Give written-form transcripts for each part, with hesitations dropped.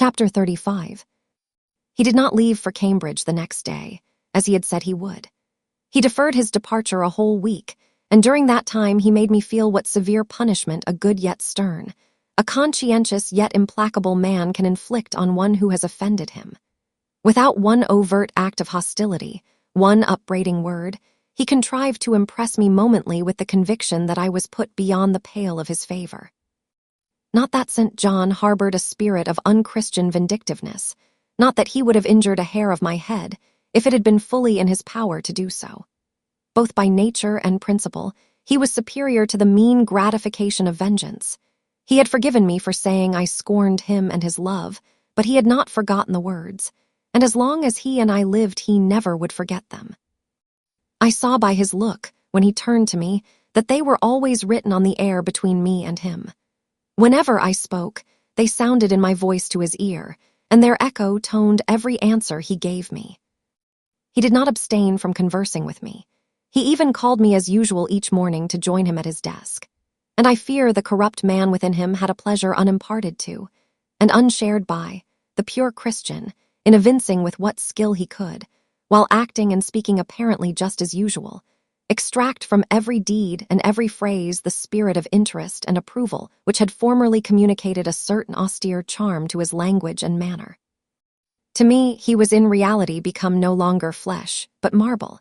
Chapter 35. He did not leave for Cambridge the next day, as he had said he would. He deferred his departure a whole week, and during that time he made me feel what severe punishment a good yet stern, a conscientious yet implacable man can inflict on one who has offended him. Without one overt act of hostility, one upbraiding word, he contrived to impress me momently with the conviction that I was put beyond the pale of his favor. Not that St. John harbored a spirit of unchristian vindictiveness, not that he would have injured a hair of my head if it had been fully in his power to do so. Both by nature and principle, he was superior to the mean gratification of vengeance. He had forgiven me for saying I scorned him and his love, but he had not forgotten the words, and as long as he and I lived, he never would forget them. I saw by his look, when he turned to me, that they were always written on the air between me and him. Whenever I spoke, they sounded in my voice to his ear, and their echo toned every answer he gave me. He did not abstain from conversing with me. He even called me as usual each morning to join him at his desk. And I fear the corrupt man within him had a pleasure unimparted to, and unshared by, the pure Christian, in evincing with what skill he could, while acting and speaking apparently just as usual, extract from every deed and every phrase the spirit of interest and approval which had formerly communicated a certain austere charm to his language and manner. To me, he was in reality become no longer flesh, but marble.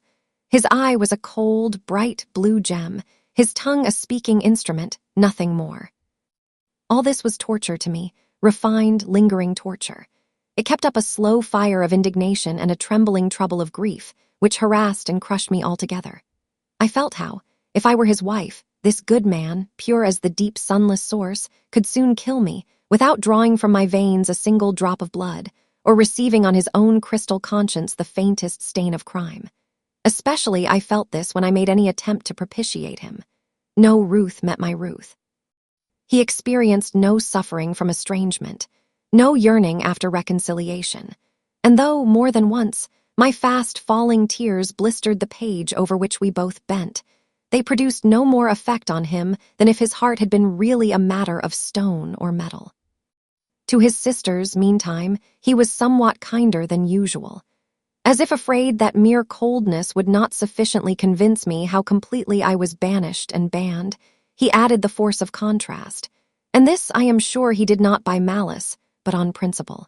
His eye was a cold, bright blue gem, his tongue a speaking instrument, nothing more. All this was torture to me, refined, lingering torture. It kept up a slow fire of indignation and a trembling trouble of grief, which harassed and crushed me altogether. I felt how, if I were his wife, this good man, pure as the deep sunless source, could soon kill me, without drawing from my veins a single drop of blood, or receiving on his own crystal conscience the faintest stain of crime. Especially I felt this when I made any attempt to propitiate him. No ruth met my ruth. He experienced no suffering from estrangement, no yearning after reconciliation, and though, more than once, my fast falling tears blistered the page over which we both bent, they produced no more effect on him than if his heart had been really a matter of stone or metal. To his sisters, meantime, he was somewhat kinder than usual. As if afraid that mere coldness would not sufficiently convince me how completely I was banished and banned, he added the force of contrast, and this I am sure he did not by malice, but on principle.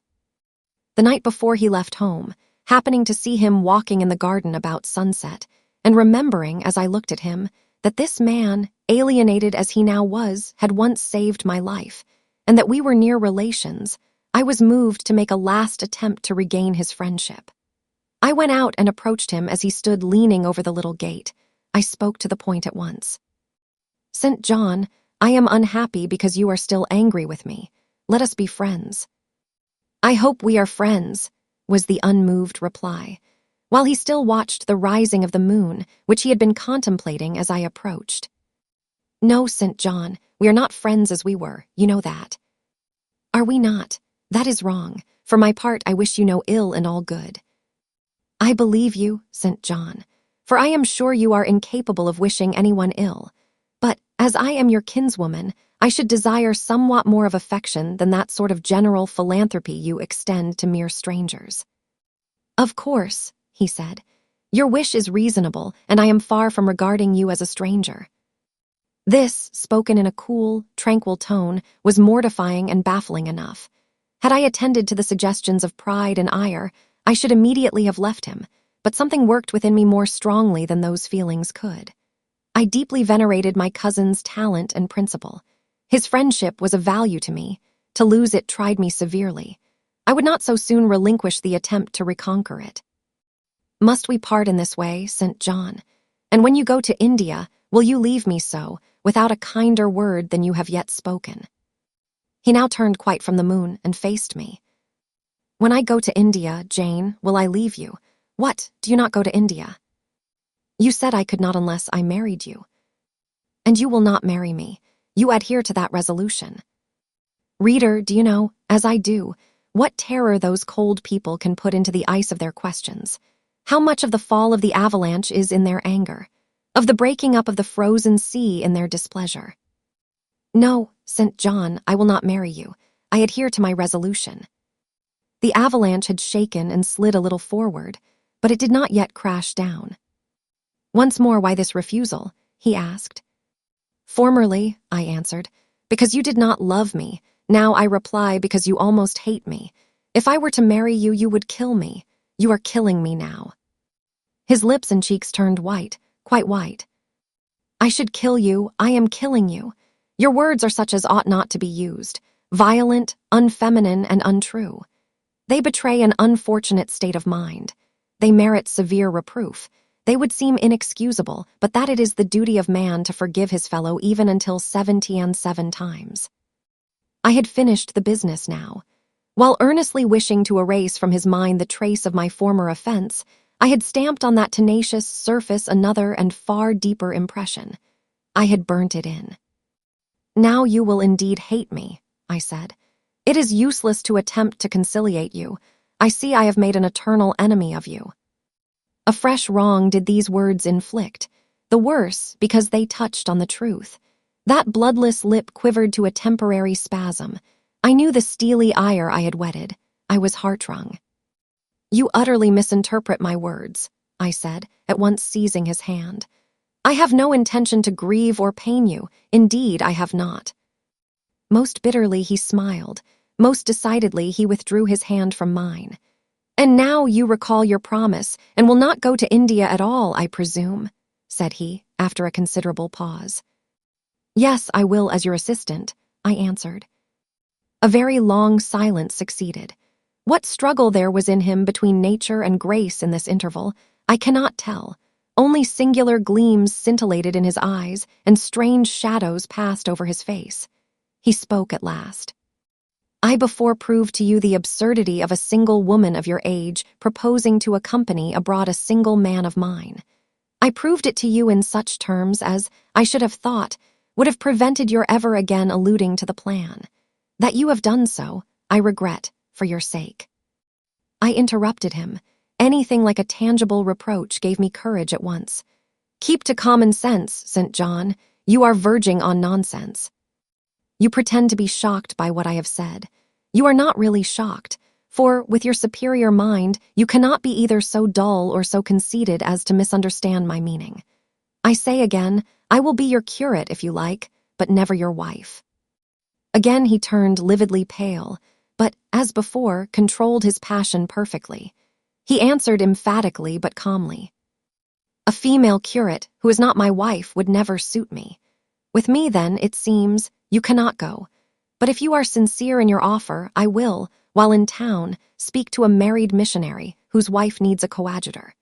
The night before he left home, happening to see him walking in the garden about sunset, and remembering, as I looked at him, that this man, alienated as he now was, had once saved my life, and that we were near relations, I was moved to make a last attempt to regain his friendship. I went out and approached him as he stood leaning over the little gate. I spoke to the point at once. "St. John, I am unhappy because you are still angry with me. Let us be friends." "I hope we are friends," was the unmoved reply, while he still watched the rising of the moon, which he had been contemplating as I approached. "No, St. John, we are not friends as we were, you know that." "Are we not? That is wrong. For my part, I wish you no ill and all good." "I believe you, St. John, for I am sure you are incapable of wishing anyone ill. But, as I am your kinswoman, I should desire somewhat more of affection than that sort of general philanthropy you extend to mere strangers." "Of course," he said, "your wish is reasonable, and I am far from regarding you as a stranger." This, spoken in a cool, tranquil tone, was mortifying and baffling enough. Had I attended to the suggestions of pride and ire, I should immediately have left him, but something worked within me more strongly than those feelings could. I deeply venerated my cousin's talent and principle. His friendship was of value to me. To lose it tried me severely. I would not so soon relinquish the attempt to reconquer it. "Must we part in this way, St. John? And when you go to India, will you leave me so, without a kinder word than you have yet spoken?" He now turned quite from the moon and faced me. "When I go to India, Jane, will I leave you? What, do you not go to India?" "You said I could not unless I married you." "And you will not marry me. You adhere to that resolution." Reader, do you know, as I do, what terror those cold people can put into the ice of their questions? How much of the fall of the avalanche is in their anger? Of the breaking up of the frozen sea in their displeasure? "No, St. John, I will not marry you. I adhere to my resolution." The avalanche had shaken and slid a little forward, but it did not yet crash down. "Once more, why this refusal?" he asked. "Formerly," I answered, "because you did not love me. Now I reply because you almost hate me. If I were to marry you, you would kill me. You are killing me now." His lips and cheeks turned white, quite white. "I should kill you. I am killing you. Your words are such as ought not to be used, violent, unfeminine, and untrue. They betray an unfortunate state of mind. They merit severe reproof. They would seem inexcusable, but that it is the duty of man to forgive his fellow even until 77 times. I had finished the business now. While earnestly wishing to erase from his mind the trace of my former offense, I had stamped on that tenacious surface another and far deeper impression. I had burnt it in. "Now you will indeed hate me," I said. "It is useless to attempt to conciliate you. I see I have made an eternal enemy of you." A fresh wrong did these words inflict, the worse because they touched on the truth. That bloodless lip quivered to a temporary spasm. I knew the steely ire I had wedded. I was heart-wrung. "You utterly misinterpret my words," I said, at once seizing his hand. "I have no intention to grieve or pain you. Indeed, I have not." Most bitterly he smiled. Most decidedly he withdrew his hand from mine. "And now you recall your promise, and will not go to India at all, I presume," said he, after a considerable pause. "Yes, I will as your assistant," I answered. A very long silence succeeded. What struggle there was in him between nature and grace in this interval, I cannot tell. Only singular gleams scintillated in his eyes, and strange shadows passed over his face. He spoke at last. "I before proved to you the absurdity of a single woman of your age proposing to accompany abroad a single man of mine. I proved it to you in such terms as, I should have thought, would have prevented your ever again alluding to the plan. That you have done so, I regret, for your sake." I interrupted him. Anything like a tangible reproach gave me courage at once. "Keep to common sense, St. John. You are verging on nonsense. You pretend to be shocked by what I have said. You are not really shocked, for, with your superior mind, you cannot be either so dull or so conceited as to misunderstand my meaning. I say again, I will be your curate if you like, but never your wife." Again he turned lividly pale, but, as before, controlled his passion perfectly. He answered emphatically but calmly. "A female curate, who is not my wife, would never suit me. With me, then, it seems, you cannot go. But if you are sincere in your offer, I will, while in town, speak to a married missionary whose wife needs a coadjutor.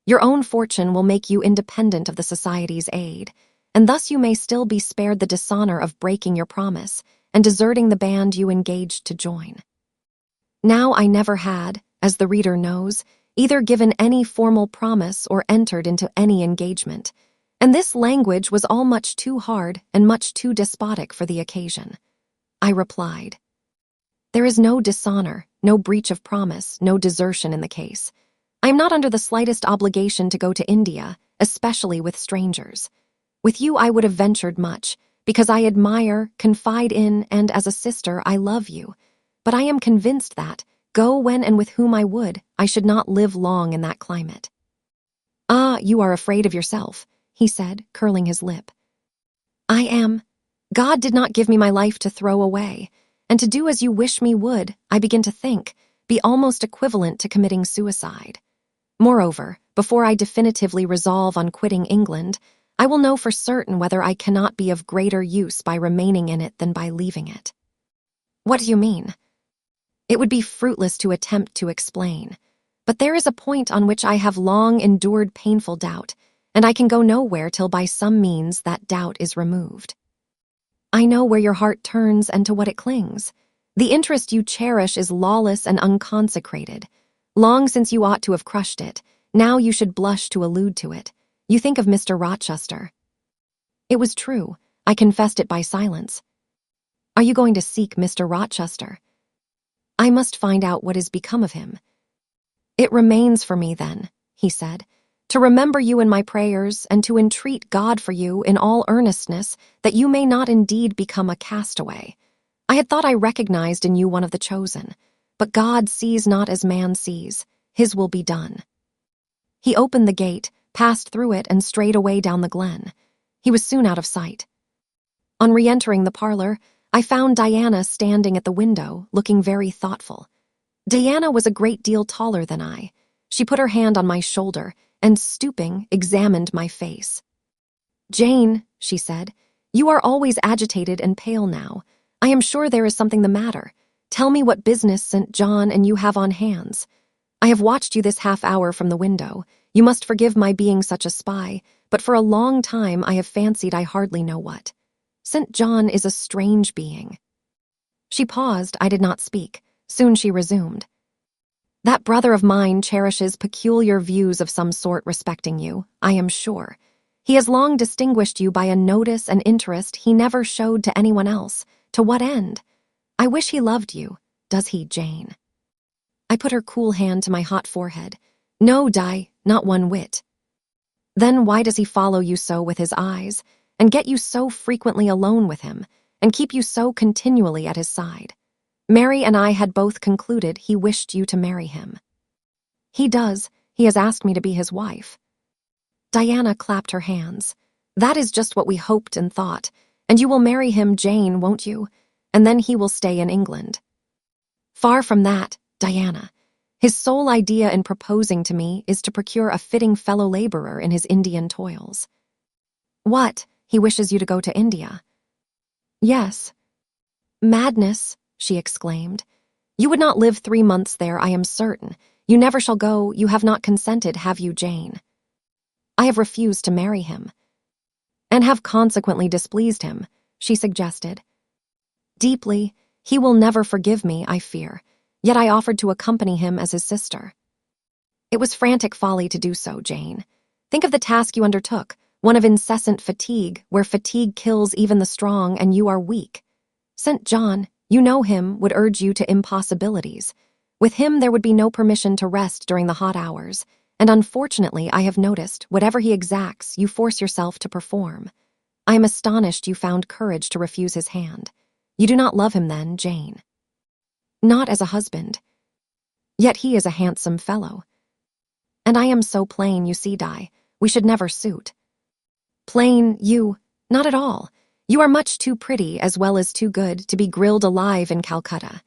Your own fortune will make you independent of the society's aid, and thus you may still be spared the dishonor of breaking your promise and deserting the band you engaged to join." Now I never had, as the reader knows, either given any formal promise or entered into any engagement, and this language was all much too hard and much too despotic for the occasion. I replied, "There is no dishonor, no breach of promise, no desertion in the case. I am not under the slightest obligation to go to India, especially with strangers. With you I would have ventured much, because I admire, confide in, and as a sister I love you. But I am convinced that, go when and with whom I would, I should not live long in that climate." "Ah, you are afraid of yourself," he said, curling his lip. "I am. God did not give me my life to throw away, and to do as you wish me would, I begin to think, be almost equivalent to committing suicide. Moreover, before I definitively resolve on quitting England, I will know for certain whether I cannot be of greater use by remaining in it than by leaving it." "What do you mean?" It would be fruitless to attempt to explain, but there is a point on which I have long endured painful doubt, and I can go nowhere till by some means that doubt is removed. I know where your heart turns and to what it clings. The interest you cherish is lawless and unconsecrated. Long since you ought to have crushed it, now you should blush to allude to it. You think of Mr. Rochester. It was true. I confessed it by silence. Are you going to seek Mr. Rochester? I must find out what has become of him. It remains for me, then, he said, to remember you in my prayers and to entreat God for you in all earnestness that you may not indeed become a castaway. I had thought I recognized in you one of the chosen, But God sees not as man sees. His will be done. He opened the gate, passed through it, and strayed away down the glen. He was soon out of sight. On re-entering the parlor, I found Diana standing at the window, looking very thoughtful. Diana was a great deal taller than I. She put her hand on my shoulder and, stooping, examined my face. "Jane," she said, "you are always agitated and pale now. I am sure there is something the matter. Tell me what business St. John and you have on hands. I have watched you this half-hour from the window. You must forgive my being such a spy, but for a long time I have fancied I hardly know what. St. John is a strange being." She paused. I did not speak. Soon she resumed. "That brother of mine cherishes peculiar views of some sort respecting you, I am sure. He has long distinguished you by a notice and interest he never showed to anyone else. To what end? I wish he loved you. Does he, Jane?" I put her cool hand to my hot forehead. "No, Di, not one whit." "Then why does he follow you so with his eyes, and get you so frequently alone with him, and keep you so continually at his side? Mary and I had both concluded he wished you to marry him." "He does. He has asked me to be his wife." Diana clapped her hands. "That is just what we hoped and thought. And you will marry him, Jane, won't you? And then he will stay in England." "Far from that, Diana. His sole idea in proposing to me is to procure a fitting fellow laborer in his Indian toils." "What? He wishes you to go to India?" "Yes." "Madness," she exclaimed. "You would not live 3 months there, I am certain. You never shall go. You have not consented, have you, Jane?" "I have refused to marry him." "And have consequently displeased him," she suggested. "Deeply. He will never forgive me, I fear. Yet I offered to accompany him as his sister." "It was frantic folly to do so, Jane. Think of the task you undertook, one of incessant fatigue, where fatigue kills even the strong and you are weak. St. John, you know him, would urge you to impossibilities. With him there would be no permission to rest during the hot hours, and unfortunately I have noticed, whatever he exacts, you force yourself to perform. I am astonished you found courage to refuse his hand. You do not love him then, Jane?" "Not as a husband. Yet he is a handsome fellow. And I am so plain, you see, Di. We should never suit." "Plain, you? Not at all. You are much too pretty as well as too good to be grilled alive in Calcutta."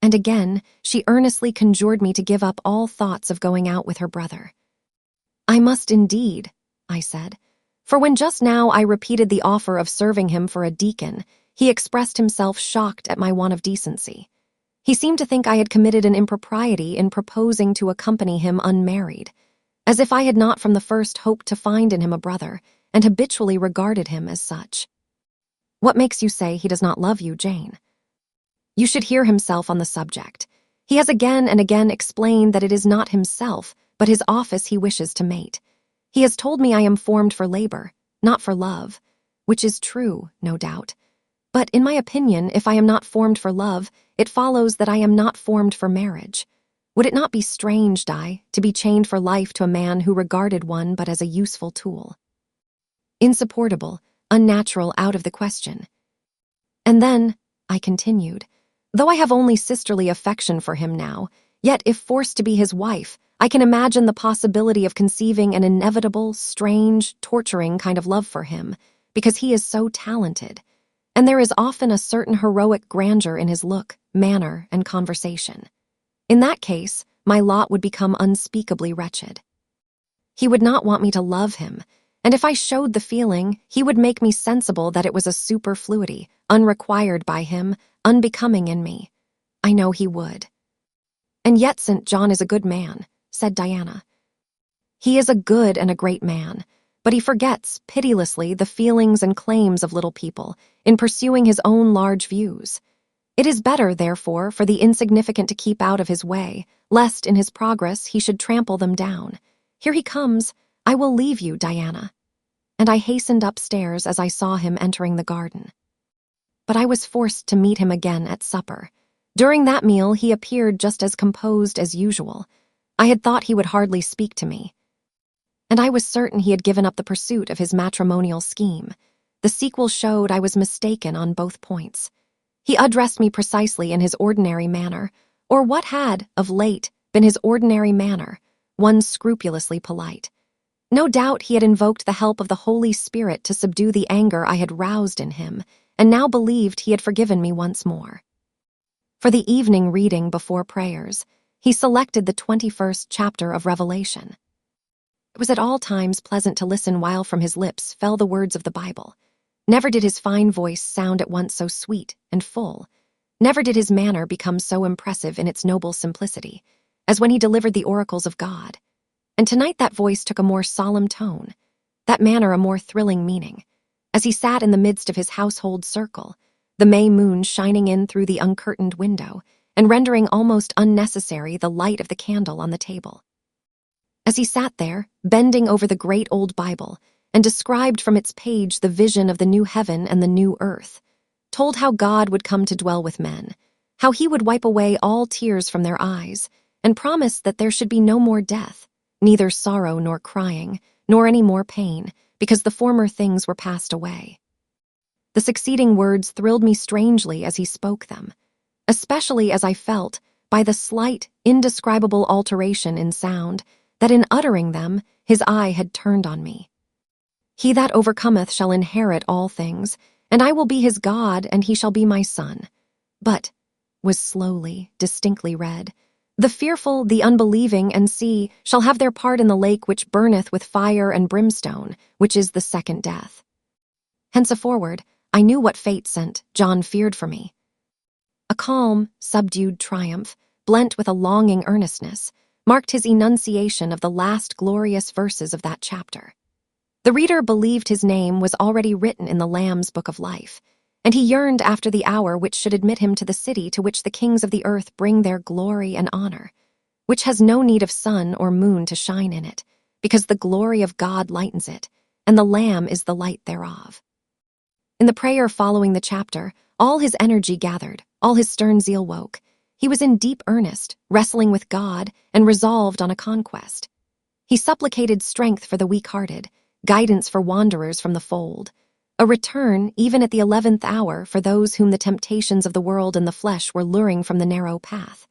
And again, she earnestly conjured me to give up all thoughts of going out with her brother. "I must indeed," I said, "for when just now I repeated the offer of serving him for a deacon, he expressed himself shocked at my want of decency. He seemed to think I had committed an impropriety in proposing to accompany him unmarried, as if I had not from the first hoped to find in him a brother, and habitually regarded him as such." "What makes you say he does not love you, Jane?" "You should hear himself on the subject. He has again and again explained that it is not himself, but his office he wishes to mate. He has told me I am formed for labor, not for love, which is true, no doubt. But in my opinion, if I am not formed for love, it follows that I am not formed for marriage. Would it not be strange, Di, to be chained for life to a man who regarded one but as a useful tool? Insupportable, unnatural, out of the question. And then," I continued, "though I have only sisterly affection for him now, yet if forced to be his wife, I can imagine the possibility of conceiving an inevitable, strange, torturing kind of love for him, because he is so talented, and there is often a certain heroic grandeur in his look, manner, and conversation. In that case, my lot would become unspeakably wretched. He would not want me to love him, and if I showed the feeling, he would make me sensible that it was a superfluity, unrequired by him, unbecoming in me. I know he would." "And yet St. John is a good man," said Diana. "He is a good and a great man, but he forgets, pitilessly, the feelings and claims of little people, in pursuing his own large views. It is better, therefore, for the insignificant to keep out of his way, lest in his progress he should trample them down. Here he comes. I will leave you, Diana." And I hastened upstairs as I saw him entering the garden. But I was forced to meet him again at supper. During that meal he appeared just as composed as usual. I had thought he would hardly speak to me, and I was certain he had given up the pursuit of his matrimonial scheme. The sequel showed I was mistaken on both points. He addressed me precisely in his ordinary manner, Or what had, of late, been his ordinary manner, one scrupulously polite? No doubt he had invoked the help of the Holy Spirit to subdue the anger I had roused in him, and now believed he had forgiven me once more. For the evening reading before prayers, he selected the 21st chapter of Revelation. It was at all times pleasant to listen while from his lips fell the words of the Bible. Never did his fine voice sound at once so sweet and full. Never did his manner become so impressive in its noble simplicity, as when he delivered the oracles of God. And tonight that voice took a more solemn tone, that manner a more thrilling meaning, as he sat in the midst of his household circle, the May moon shining in through the uncurtained window and rendering almost unnecessary the light of the candle on the table. As he sat there, bending over the great old Bible, and described from its page the vision of the new heaven and the new earth, told how God would come to dwell with men, how he would wipe away all tears from their eyes, and promised that there should be no more death, neither sorrow nor crying, nor any more pain, because the former things were passed away. The succeeding words thrilled me strangely as he spoke them, especially as I felt, by the slight, indescribable alteration in sound, that in uttering them his eye had turned on me. He that overcometh shall inherit all things, and I will be his God, and he shall be my son. But, was slowly, distinctly read, the fearful, the unbelieving, and see, shall have their part in the lake which burneth with fire and brimstone, which is the second death. Henceforward, I knew what fate sent, John feared for me. A calm, subdued triumph, blent with a longing earnestness, marked his enunciation of the last glorious verses of that chapter. The reader believed his name was already written in the Lamb's book of life, and he yearned after the hour which should admit him to the city to which the kings of the earth bring their glory and honor, which has no need of sun or moon to shine in it, because the glory of God lightens it, and the Lamb is the light thereof. In the prayer following the chapter, all his energy gathered, all his stern zeal woke. He was in deep earnest, wrestling with God, and resolved on a conquest. He supplicated strength for the weak-hearted, guidance for wanderers from the fold, a return, even at the 11th hour, for those whom the temptations of the world and the flesh were luring from the narrow path.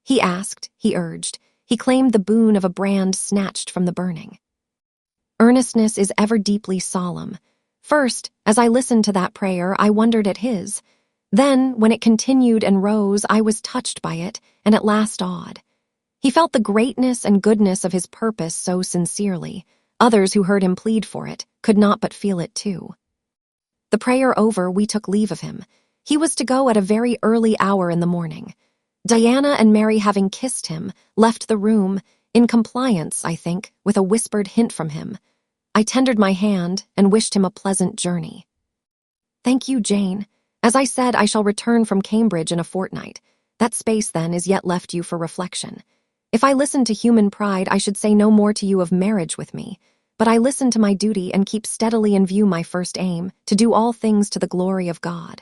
He asked, he urged, he claimed the boon of a brand snatched from the burning. Earnestness is ever deeply solemn. First, as I listened to that prayer, I wondered at his. Then, when it continued and rose, I was touched by it, and at last awed. He felt the greatness and goodness of his purpose so sincerely. Others who heard him plead for it could not but feel it too. The prayer over, we took leave of him. He was to go at a very early hour in the morning. Diana and Mary, having kissed him, left the room, in compliance, I think, with a whispered hint from him. I tendered my hand and wished him a pleasant journey. Thank you, Jane. As I said, I shall return from Cambridge in a fortnight. That space, then, is yet left you for reflection. If I listened to human pride, I should say no more to you of marriage with me, but I listen to my duty and keep steadily in view my first aim, to do all things to the glory of God.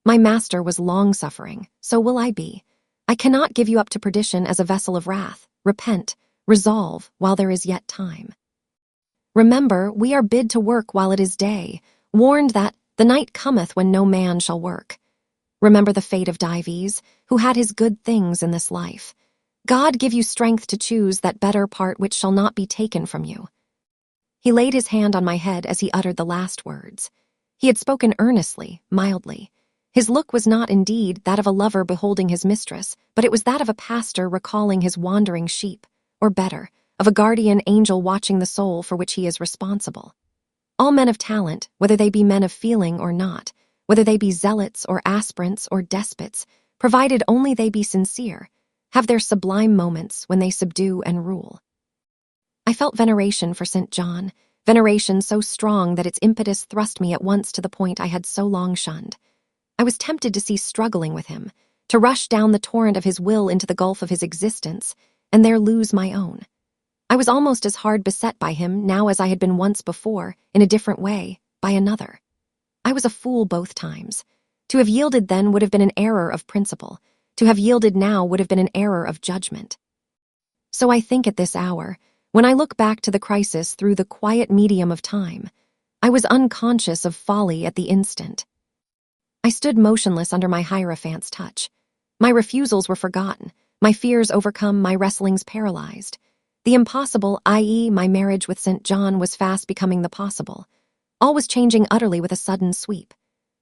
My master was long-suffering, so will I be. I cannot give you up to perdition as a vessel of wrath. Repent, resolve, while there is yet time. Remember, we are bid to work while it is day, warned that the night cometh when no man shall work. Remember the fate of Dives, who had his good things in this life. God give you strength to choose that better part which shall not be taken from you. He laid his hand on my head as he uttered the last words. He had spoken earnestly, mildly. His look was not, indeed, that of a lover beholding his mistress, but it was that of a pastor recalling his wandering sheep, or better, of a guardian angel watching the soul for which he is responsible. All men of talent, whether they be men of feeling or not, whether they be zealots or aspirants or despots, provided only they be sincere, have their sublime moments when they subdue and rule. I felt veneration for St. John, veneration so strong that its impetus thrust me at once to the point I had so long shunned. I was tempted to cease struggling with him, to rush down the torrent of his will into the gulf of his existence, and there lose my own. I was almost as hard beset by him now as I had been once before, in a different way, by another. I was a fool both times. To have yielded then would have been an error of principle. To have yielded now would have been an error of judgment. So I think at this hour, when I look back to the crisis through the quiet medium of time, I was unconscious of folly at the instant. I stood motionless under my Hierophant's touch. My refusals were forgotten. My fears overcome, my wrestlings paralyzed. The impossible, i.e., my marriage with St. John, was fast becoming the possible. All was changing utterly with a sudden sweep.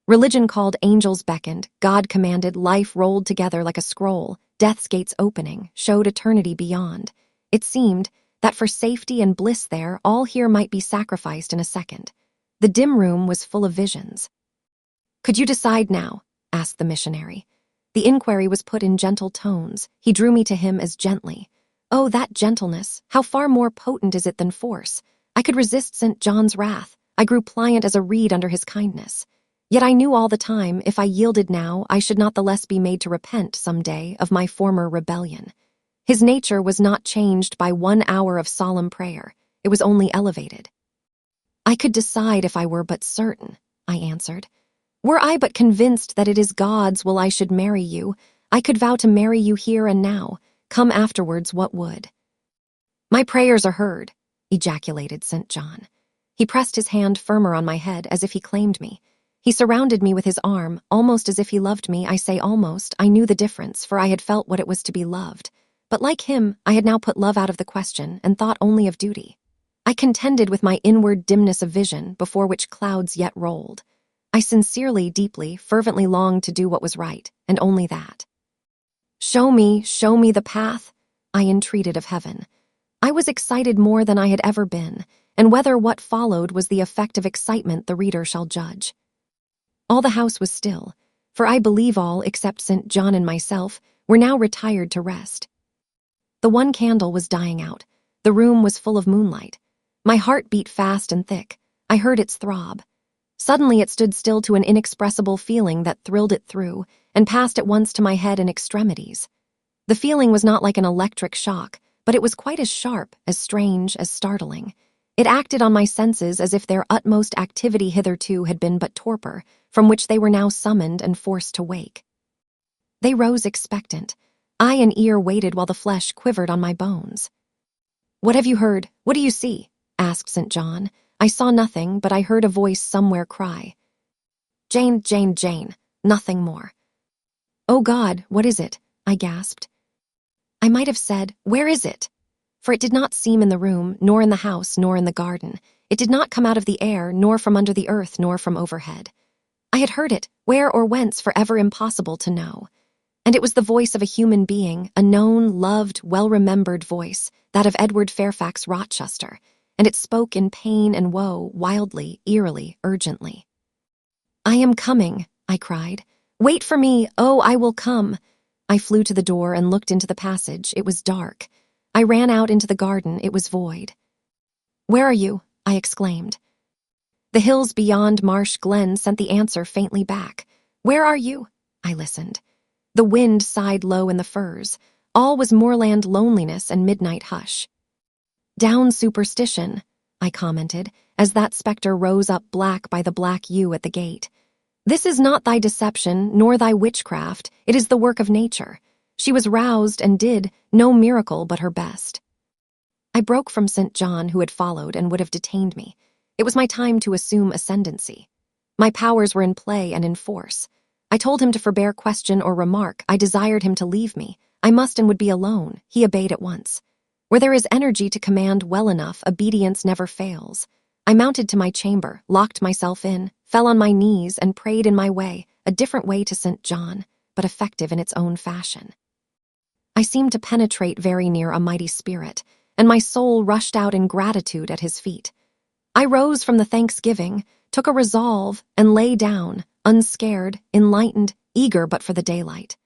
Religion called, angels beckoned, God commanded, life rolled together like a scroll, death's gates opening, showed eternity beyond. It seemed that for safety and bliss there, all here might be sacrificed in a second. The dim room was full of visions. "Could you decide now?" asked the missionary. The inquiry was put in gentle tones. He drew me to him as gently. Oh, that gentleness! How far more potent is it than force! I could resist St. John's wrath. I grew pliant as a reed under his kindness. Yet I knew all the time, if I yielded now, I should not the less be made to repent some day of my former rebellion. His nature was not changed by 1 hour of solemn prayer. It was only elevated. "I could decide if I were but certain," I answered. "Were I but convinced that it is God's will I should marry you, I could vow to marry you here and now, come afterwards what would." "My prayers are heard," ejaculated St. John. He pressed his hand firmer on my head as if he claimed me. He surrounded me with his arm, almost as if he loved me. I say almost. I knew the difference, for I had felt what it was to be loved. But like him, I had now put love out of the question and thought only of duty. I contended with my inward dimness of vision, before which clouds yet rolled. I sincerely, deeply, fervently longed to do what was right, and only that. Show me the path," I entreated of heaven. I was excited more than I had ever been, and whether what followed was the effect of excitement the reader shall judge. All the house was still, for I believe all, except St. John and myself, were now retired to rest. The one candle was dying out. The room was full of moonlight. My heart beat fast and thick. I heard its throb. Suddenly it stood still to an inexpressible feeling that thrilled it through and passed at once to my head and extremities. The feeling was not like an electric shock, but it was quite as sharp, as strange, as startling. It acted on my senses as if their utmost activity hitherto had been but torpor, from which they were now summoned and forced to wake. They rose expectant. Eye and ear waited while the flesh quivered on my bones. "What have you heard? What do you see?" asked St. John. I saw nothing, but I heard a voice somewhere cry, "Jane, Jane, Jane," nothing more. "Oh God, what is it?" I gasped. I might have said, "Where is it?" For it did not seem in the room, nor in the house, nor in the garden. It did not come out of the air, nor from under the earth, nor from overhead. I had heard it, where or whence forever impossible to know. And it was the voice of a human being, a known, loved, well-remembered voice, that of Edward Fairfax Rochester, and it spoke in pain and woe, wildly, eerily, urgently. "I am coming," I cried. "Wait for me, oh, I will come." I flew to the door and looked into the passage. It was dark. I ran out into the garden. It was void. "Where are you?" I exclaimed. The hills beyond Marsh Glen sent the answer faintly back. "Where are you?" I listened. The wind sighed low in the firs. All was moorland loneliness and midnight hush. "Down superstition," I commented, as that spectre rose up black by the black yew at the gate. "This is not thy deception, nor thy witchcraft. It is the work of nature. She was roused and did no miracle but her best." I broke from St. John, who had followed and would have detained me. It was my time to assume ascendancy. My powers were in play and in force. I told him to forbear question or remark. I desired him to leave me. I must and would be alone. He obeyed at once. Where there is energy to command well enough, obedience never fails. I mounted to my chamber, locked myself in, fell on my knees, and prayed in my way, a different way to St. John, but effective in its own fashion. I seemed to penetrate very near a mighty spirit, and my soul rushed out in gratitude at his feet. I rose from the thanksgiving, took a resolve, and lay down, unscared, enlightened, eager but for the daylight.